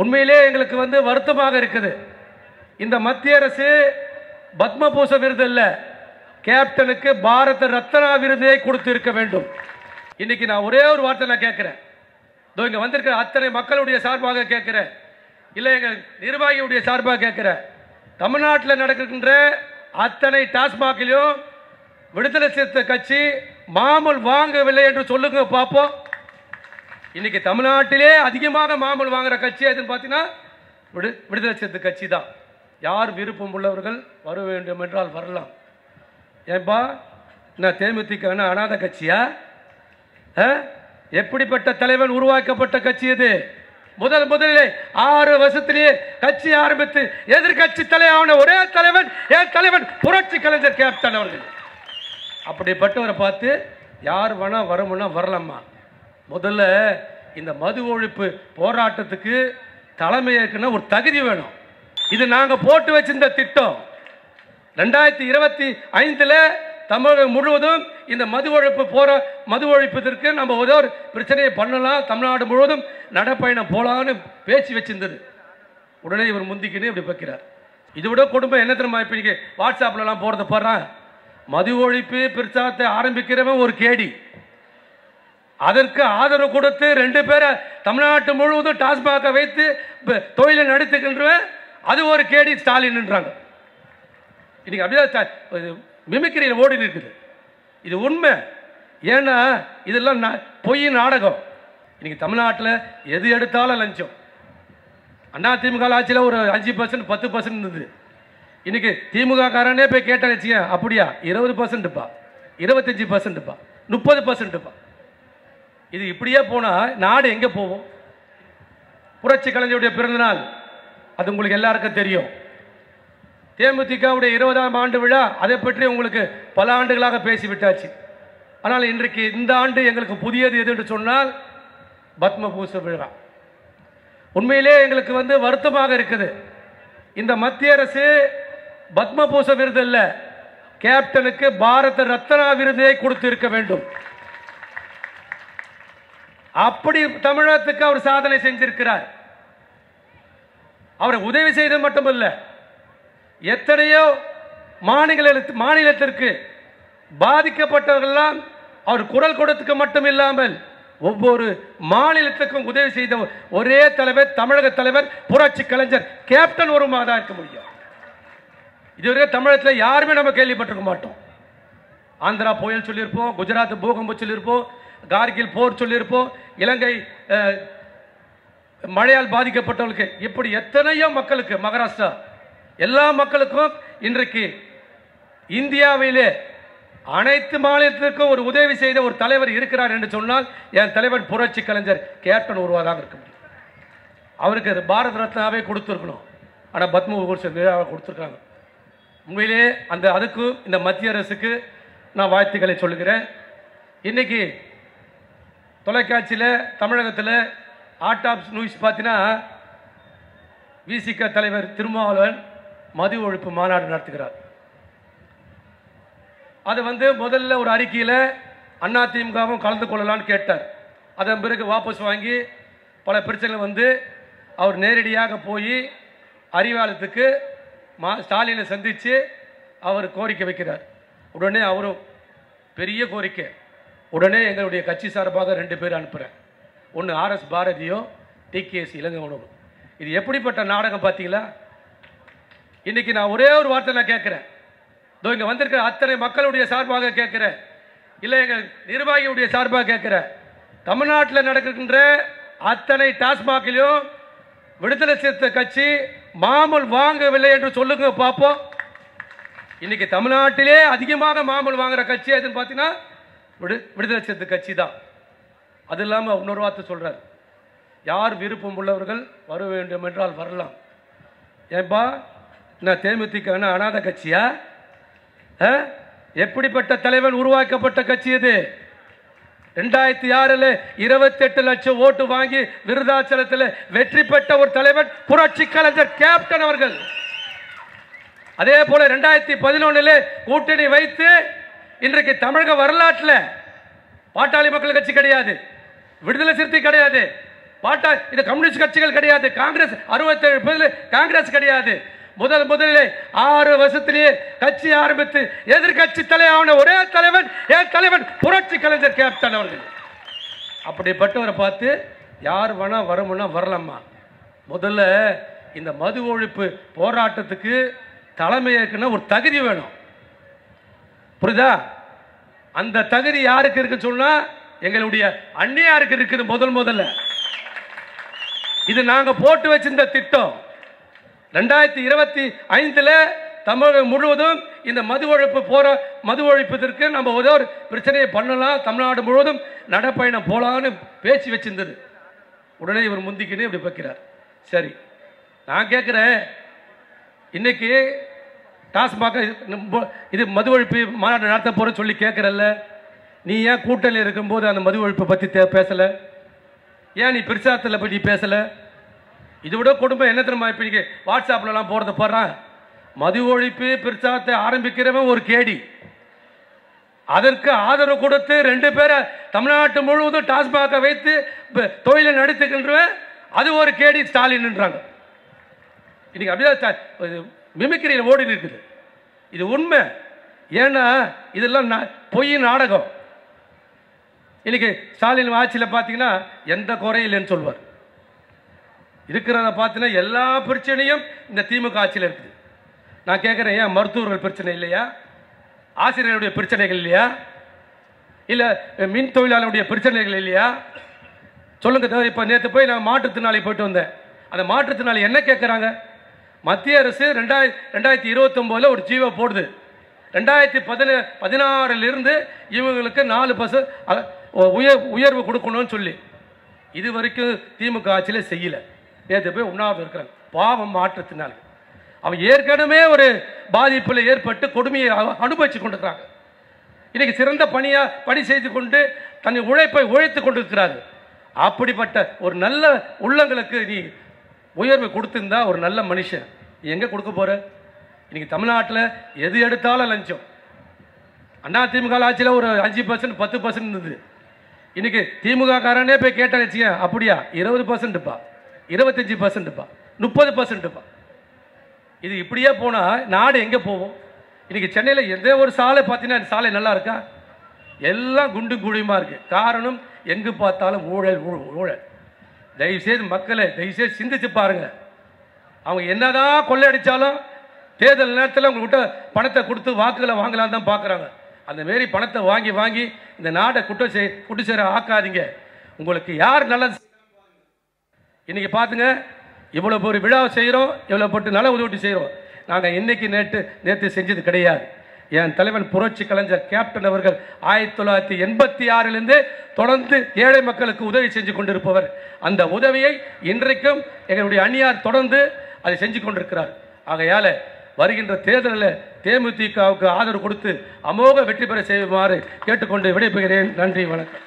உண்மையிலே எங்களுக்கு வருத்தமாக இருக்குது. இந்த மத்திய அரசு பத்மபூஷ விருது இல்ல, கேப்டனுக்கு பாரத ரத்னா விருதை கொடுத்து இருக்க வேண்டும். இன்னைக்கு நான் ஒரே ஒரு வார்த்தை நான் கேட்கிறேன், இங்க வந்திருக்கிற அத்தனை மக்களுடைய சார்பாக கேட்கிறேன், இல்லை எங்கள் நிர்வாகியுடைய சார்பாக கேட்கிறேன். தமிழ்நாட்டில் நடக்கின்ற அத்தனை டாஸ்மாகிலும் விடுதலை சிறுத்தை கட்சி மாமூல் வாங்கவில்லை என்று சொல்லுங்க பார்ப்போம். இன்னைக்கு தமிழ்நாட்டிலே அதிகமாக மாமூல் வாங்குற கட்சி எதுன்னு பார்த்தீங்கன்னா விடுதலை சிறுத்தை கட்சி தான். யார் விருப்பம் உள்ளவர்கள் வர வேண்டும் என்றால் வரலாம். ஏன்பா நான் தேமுதிக அநாத கட்சியா? எப்படிப்பட்ட தலைவன் உருவாக்கப்பட்ட கட்சி இது? முதலிலே 6 வருஷத்திலேயே கட்சி ஆரம்பித்து எதிர்கட்சி தலைவன ஒரே தலைவன் என் தலைவன் புரட்சி கலைஞர் கேப்டன் அவர்கள். அப்படிப்பட்டவரை பார்த்து யார் வேணா வரமுன்னா வரலாமா? முதல்ல இந்த மது ஒழிப்பு போராட்டத்துக்கு தலைமை ஏற்கன ஒரு தகுதி வேணும். இது நாங்க போட்டு வச்சிருந்த திட்டம். 2025 தமிழகம் முழுவதும் இந்த மது ஒழிப்பதற்கு நம்ம ஒரு பிரச்சனையை பண்ணலாம், தமிழ்நாடு முழுவதும் நடைப்பயணம் போலான்னு பேச்சு வச்சிருந்தது. உடனே இவர் முந்திக்கின்னு இப்படி வைக்கிறார். இதை விட குடும்பம் என்ன தெரியுமா? இப்ப நீங்க வாட்ஸ்அப்லாம் போறத பாருங்க, மது ஒழிப்பு பிரச்சாரத்தை ஆரம்பிக்கிறவன் ஒரு கேடி, அதற்கு ஆதரவு கொடுத்து 2 பேரை தமிழ்நாட்டு முழுவதும் டாஸ்மாக வைத்து தொழிலை நடத்துகின்றவன் அது ஒரு கேடி ஸ்டாலின்ன்றாங்க. இன்னைக்கு அப்படியே மிமிக்கிரியில் ஓடி இருக்குது. இது உண்மை. ஏன்னா இதெல்லாம் பொய் நாடகம். இன்னைக்கு தமிழ்நாட்டில் எது எடுத்தாலும் லஞ்சம். அதிமுக ஆட்சியில் ஒரு 5% 10% இருந்தது. இன்னைக்கு திமுக காரனே போய் கேட்டாங்க வச்சுக்க, அப்படியா 20%பா, 25%பா, 30%பா. இது இப்படியே போனா நாடு எங்க போவோம்? புரட்சி கலைஞருடைய பிறந்தநாள் அது உங்களுக்கு எல்லாருக்கும் தெரியும். தேமுதிகவுடைய 20ஆம் ஆண்டு விழா அதை பற்றி உங்களுக்கு பல ஆண்டுகளாக பேசிவிட்டாச்சு. ஆனால் இன்றைக்கு இந்த ஆண்டு எங்களுக்கு புதியது எது என்று சொன்னால் பத்மபூஷ விழா. உண்மையிலே எங்களுக்கு வருத்தமாக இருக்குது. இந்த மத்திய அரசு பத்மபூஷ விருது இல்ல, கேப்டனுக்கு பாரத ரத்னா விருதை கொடுத்து இருக்க வேண்டும். அப்படி தமிழகத்துக்கு அவர் சாதனை செஞ்சிருக்கிறார். அவரை உதவி செய்தது மட்டுமல்ல, எத்தனையோ மாநிலத்திற்கு பாதிக்கப்பட்டவர்கள்லாம் அவர் குரல் கொடுத்துக்க மட்டும் இல்லாமல் ஒவ்வொரு மாநிலத்துக்கும் உதவி செய்த ஒரே தலைவர் தமிழக தலைவர் புரட்சி கலைஞர் கேப்டன் ஒரு மாதம் இருக்க முடியும். இதுவரை தமிழகத்தில் யாருமே நம்ம கேள்விப்பட்டிருக்க மாட்டோம். ஆந்திரா புயல் சொல்லியிருப்போம், குஜராத் பூகம்பம் சொல்லியிருப்போம், கார்கில் போர் சொல்லியிருப்போம், இலங்கை மழையால் பாதிக்கப்பட்டவர்களுக்கு, இப்படி எத்தனையோ மக்களுக்கு, மகாராஷ்டிரா எல்லா மக்களுக்கும் இன்றைக்கு இந்தியாவிலே அனைத்து மாநிலத்திற்கும் ஒரு உதவி செய்த ஒரு தலைவர் இருக்கிறார் என்று சொன்னால் என் தலைவர் புரட்சி கலைஞர் கேப்டன் உருவாதாக இருக்க முடியும். அவருக்கு பாரத ரத்னாவே கொடுத்துருக்கணும், ஆனால் பத்மபூஷன் விழாவை கொடுத்துருக்காங்க. உண்மையிலே அதுக்கு இந்த மத்திய அரசுக்கு நான் வாழ்த்துக்களை சொல்லுகிறேன். இன்னைக்கு தொலைக்காட்சியில் தமிழகத்தில் ஆர்ட் ஆஃப் நியூஸ் பார்த்தீங்கன்னா விசிக தலைவர் திருமாவளவன் மது ஒழிப்பு மாநாடு நடத்துகிறார். அது முதல்ல ஒரு அறிக்கையில் அதிமுகவும் கலந்து கொள்ளலான்னு கேட்டார். அதன் பிறகு வாபஸ் வாங்கி பல பிரச்சனைகள் அவர் நேரடியாக போய் அறிவாலயத்துக்கு ஸ்டாலினை சந்தித்து அவர் கோரிக்கை வைக்கிறார். உடனே அவரும் பெரிய கோரிக்கை, உடனே எங்களுடைய கட்சி சார்பாக 2 பேர் அனுப்புகிறேன், ஒன்று RS பாரதியோ TKS இளங்கவனும். இது எப்படிப்பட்ட நாடகம் பார்த்தீங்களா? இன்னைக்கு நான் ஒரே ஒரு வார்த்தை நான் கேட்கிறேன், இங்க வந்திருக்கிற அத்தனை மக்களுடைய சார்பாக கேட்கிறேன், இல்லை எங்கள் நிர்வாகியுடைய சார்பாக கேட்கிறேன். தமிழ்நாட்டில் நடக்கின்ற அத்தனை டாஸ்மாகிலும் விடுதலை சிறுத்தை கட்சி மாமூல் வாங்கவில்லை என்று சொல்லுங்க பார்ப்போம். இன்னைக்கு தமிழ்நாட்டிலே அதிகமாக மாமூல் வாங்குற கட்சி எதுன்னு பார்த்தீங்கன்னா விடுதலை சிறுத்தை கட்சி தான். அது இல்லாமல் இன்னொரு வார்த்தை சொல்றார், யார் விருப்பம் உள்ளவர்கள் வர வேண்டும் என்றால் வரலாம். ஏன்பா நான் தேமுதிக அநாத கட்சியா? எப்படிப்பட்ட தலைவன் உருவாக்கப்பட்ட கட்சி இது? 2006 28 லட்சம் ஓட்டு வாங்கி விருதாச்சலத்தில் வெற்றி பெற்ற ஒரு தலைவன் புரட்சி கலைஞர் கேப்டன் அவர்கள். அதே போல 2011 கூட்டணி வைத்து இன்றைக்கு தமிழக வரலாற்றில் பாட்டாளி மக்கள் கட்சி கிடையாது, விடுதலை சிறுத்தை கிடையாது, பாட்டா இது கம்யூனிஸ்ட் கட்சிகள் கிடையாது. காங்கிரஸ் 67 காங்கிரஸ் கிடையாது. முதலிலே 6 வருஷத்திலேயே கட்சி ஆரம்பித்து எதிர்கட்சி தலைவரான ஒரே தலைவன் என் தலைவன் புரட்சி கலைஞர் கேப்டன் அவர்கள். அப்படிப்பட்டவரை பார்த்து யார் வேணா வரமுன்னா வரலாமா? முதல்ல இந்த மது ஒழிப்பு போராட்டத்துக்கு தலைமை ஏற்கனவே ஒரு தகுதி வேணும். புரியுதா? அந்த தகுதி யாருக்கு இருக்குன்னு சொன்னா எங்களுடைய அண்ணியாருக்கு இருக்குது. முதல்ல இது நாங்க போட்டு வச்சிருந்த திட்டம். 2025 தமிழகம் முழுவதும் இந்த மது ஒழிப்பதற்கு நம்ம ஒரு பிரச்சனையை பண்ணலாம், தமிழ்நாடு முழுவதும் நடப்பயணம் போலான்னு பேச்சு வச்சிருந்தது. உடனே இவர் முந்திக்கின்னு இப்படி வைக்கிறார். சரி, நான் கேட்கிறேன், இன்னைக்கு டாஸ்மாக இது மது ஒழிப்பு மாநாடு நடத்த போறேன்னு சொல்லி கேட்கறல்ல, நீ ஏன் கூட்டணியில் இருக்கும்போது அந்த மது ஒழிப்பை பற்றி பேசல? ஏன் நீ பிரச்சாரத்தில் பற்றி பேசல? இது விட குடும்பம் என்ன தெரியுமா? இப்போ இன்னைக்கு வாட்ஸ்அப்லலாம் போகிறத பாடுறான், மது ஒழிப்பு பிரச்சாரத்தை ஆரம்பிக்கிறவன் ஒரு கேடி, அதற்கு ஆதரவு கொடுத்து 2 பேரை தமிழ்நாட்டு முழுவதும் டாஸ்மாக வைத்து தொழிலை நடத்துகின்றவன் அது ஒரு கேடி ஸ்டாலின்ன்றாங்க. இன்னைக்கு அப்படிதான் மிமிக்கிரியில் ஓடி இருக்குது. இது உண்மை. ஏன்னா இதெல்லாம் பொய் நாடகம். இன்னைக்கு ஸ்டாலின் ஆட்சியில் பார்த்தீங்கன்னா எந்த குறையில்லைன்னு சொல்வார். இருக்கிறத பார்த்தீங்கன்னா எல்லா பிரச்சனையும் இந்த திமுக ஆட்சியில் இருக்குது. நான் கேட்குறேன், ஏன் மருத்துவர்கள் பிரச்சனை இல்லையா? ஆசிரியர்களுடைய பிரச்சனைகள் இல்லையா? இல்லை மின் தொழிலாளருடைய பிரச்சனைகள் இல்லையா? சொல்லுங்க. இப்போ நேற்று போய் நான் மாற்றுத்திறனாளி போயிட்டு வந்தேன். அந்த மாற்றுத்திறனாளி என்ன கேட்குறாங்க? மத்திய அரசு 2029 ஒரு ஜீவோ போடுது. 2016 இவங்களுக்கு 4% உயர்வு கொடுக்கணும்னு சொல்லி இது வரைக்கும் திமுக ஆட்சியில் செய்யல. நேற்று போய் உண்ணாவிரதம் இருக்கிறாங்க. பாவம் மாற்றுத்திறனாளி. அவன் ஏற்கனவே ஒரு பாதிப்பில் ஏற்பட்டு கொடுமையை அனுபவிச்சு கொண்டிருக்கிறாங்க. இன்னைக்கு சிறந்த பணி செய்து கொண்டு தன் உழைப்பை உழைத்து கொண்டிருக்கிறார்கள். அப்படிப்பட்ட ஒரு நல்ல உள்ளங்களுக்கு நீ உயர்வு கொடுத்திருந்தா ஒரு நல்ல மனுஷன் எங்க கொடுக்க போற? இன்னைக்கு தமிழ்நாட்டில் எது எடுத்தாலும் லஞ்சம். அண்ணா திமுக ஆட்சியில் ஒரு 5% 10% இருந்தது. இன்னைக்கு திமுக காரனே போய் கேட்டான்னு வச்சுக்க, அப்படியா 20%பா, 25%பா, 30%பா. இது இப்படியே போனா நாடு எங்க போவோம்? இன்னைக்கு சென்னையில் எந்த ஒரு சாலை பார்த்தீங்கன்னா சாலை நல்லா இருக்கா? எல்லாம் குண்டு குழியுமா இருக்கு. காரணம் எங்கு பார்த்தாலும் ஊழல் ஊழல். தயவுசெய்து மக்களை தயவுசெய்து சிந்திச்சு பாருங்க. அவங்க என்னதான் கொள்ளையடிச்சாலும் தேர்தல் நேரத்தில் உங்கள்கிட்ட பணத்தை கொடுத்து வாக்குகளை வாங்கலாம் தான் பார்க்குறாங்க. அந்த மாரி பணத்தை வாங்கி இந்த நாடை குட்டு சேர ஆக்காதீங்க. உங்களுக்கு யார் நல்லது இன்னைக்கு பார்த்துங்க. இவ்வளோ ஒரு விழா செய்கிறோம், இவ்வளோ போட்டு நல உதவி செய்கிறோம். நாங்கள் இன்னைக்கு நேற்று செஞ்சது கிடையாது. என் தலைவன் புரட்சி கலைஞர் கேப்டன் அவர்கள் 1986 தொடர்ந்து ஏழை மக்களுக்கு உதவி செஞ்சு கொண்டிருப்பவர். அந்த உதவியை இன்றைக்கும் எங்களுடைய அந்நியார் தொடர்ந்து அதை செஞ்சு கொண்டிருக்கிறார். ஆகையால வருகின்ற தேர்தலில் தேமுதிகவுக்கு ஆதரவு கொடுத்து அமோக வெற்றி பெற செய்யுமாறு கேட்டுக்கொண்டு விடைபெறுகிறேன். நன்றி, வணக்கம்.